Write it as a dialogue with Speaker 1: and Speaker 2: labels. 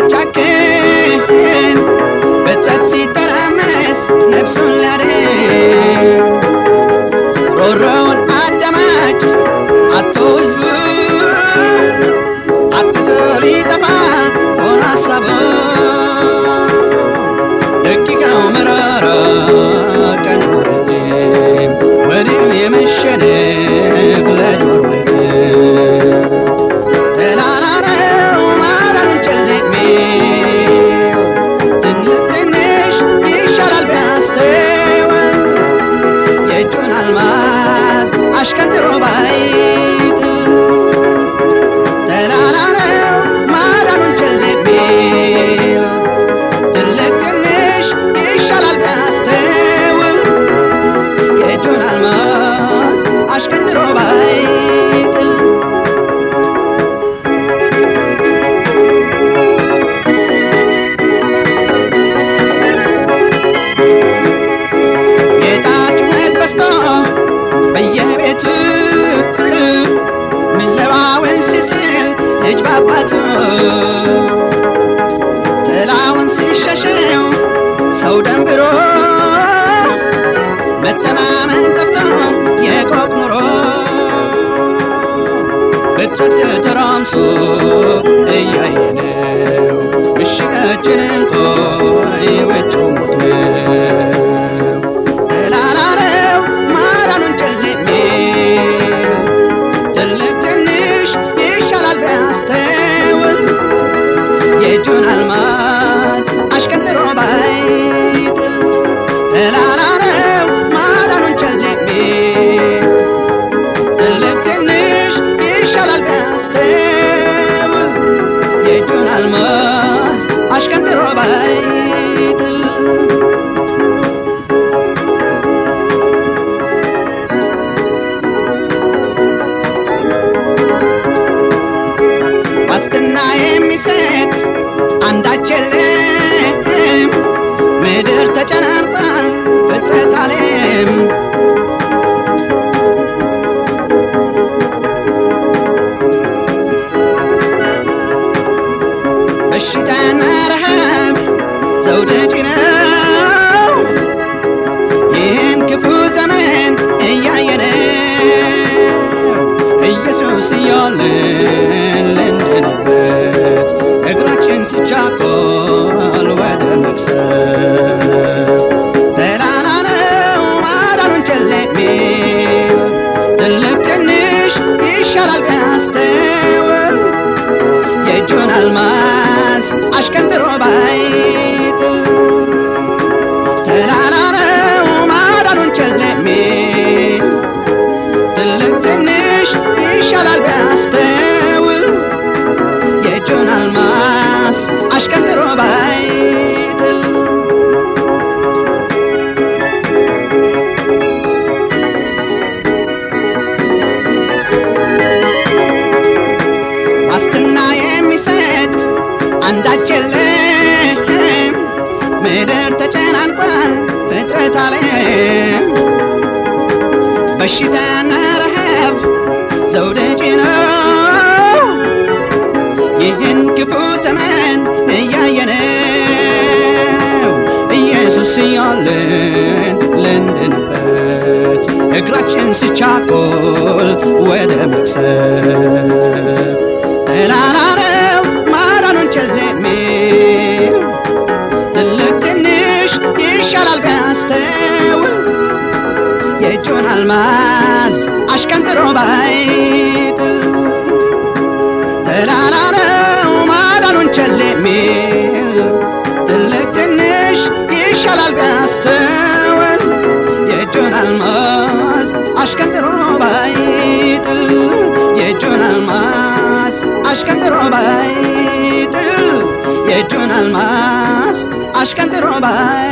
Speaker 1: ሲጨክን ፍጥረት ሲተራመስ ነፍሱን ሊያድን ሮሮውን አዳማጭ አጥቶ ሕዝቡ አጥፍቶ ሊጠፋ ሆነ ሐሳቡ ደቂቃው መራራ ቀኑ ረጅም ወሬው የመሸነፍ ለጆሮ ተላላለው ማዳኑን ጨለሜው ትንሽ ትንሽ ይሻላል ቢያስተውል የእጁን አልማዝ አሽቀንጥሮ ባይጥል ተላላለው ማዳኑን ጨለሜው ትልቅ ትንሽ ይሻላል ቢያስተውል የእጁን አልማዝ አሽቀንጥሮ ባይጥል ጌታ ጩኸት በዝቶ በየቤቱ ሚለዋውን ሲስል ልጅ ባባቱ ጥላውን ሲሸሸው ሰው ደንብሮ መተማመን ጠፍቶ የቆቅ ኑሮ ፍጥረት ተራምሶ እያየነው ምሽጋችንን ቆይ ውጭው ሞት ነው ተላላለው ማዳኑን ጨለሜው ትልቅ ትንሽ ይሻላል ቢያስተውል የእጁን አልማዝ አሽቀንጥሮ ባይጥል ተላላለው ማዳኑን ጨለሜው ትልቅ ትንሽ ይሻላል ቢያስተውል የእጁን አልማዝ አሽቀንጥሮ ባይጥል ዋስትና የሚሰጥ አንዳች የለም ምድር ተጨናንቋል ፍጥረት ዓለም በሽታና ረሃብ ዘውድ ጭነው ይህን ክፉ ዘመን እያየነው ኢየሱስ እያለን ልንድንበት እግራችን ሲቻኮል ወደ መቅሰፍ ተላላለው ማዳኑን ጨለሜው ትልቅ ትንሽ ይሻላል ቢያስተውል የእጁን አልማዝ አሽቀንጥሮ ባይጥል ተላላለው ማዳኑን ጨለሜው ትልቅ ትንሽ ይሻላል ቢያስተውል የእጁን አልማዝ አሽቀንጥሮ ባይጥል ዋስትና የሚሰጥ አንዳች የለም ምድር ተጨናንቋል ፍጥረት ዓለም በሽታና ረሃብ ዘውድ ጭነው ይህን ክፉ ዘመን እያየነው ኢየሱስ እያለን ልንድንበት እግራችን ሲቻኮል ወደ መቅሰፍ ተላላለው ማዳኑን ጨለሜው ትልቅ ትንሽ ይሻላል ቢያስተውል የእጁን አልማዝ አሽቀንጥሮ ባይጥል ተላላለው ማዳኑን ጨለሜው ትልቅ ትንሽ ይሻላል ቢያስተውል የእጁን አልማዝ አሽቀንጥሮ ባይጥል የእጁን አልማዝ አሽቀንጥሮ ባይጥል የእጁን አልማዝ አሽቀንጥሮ ባይጥል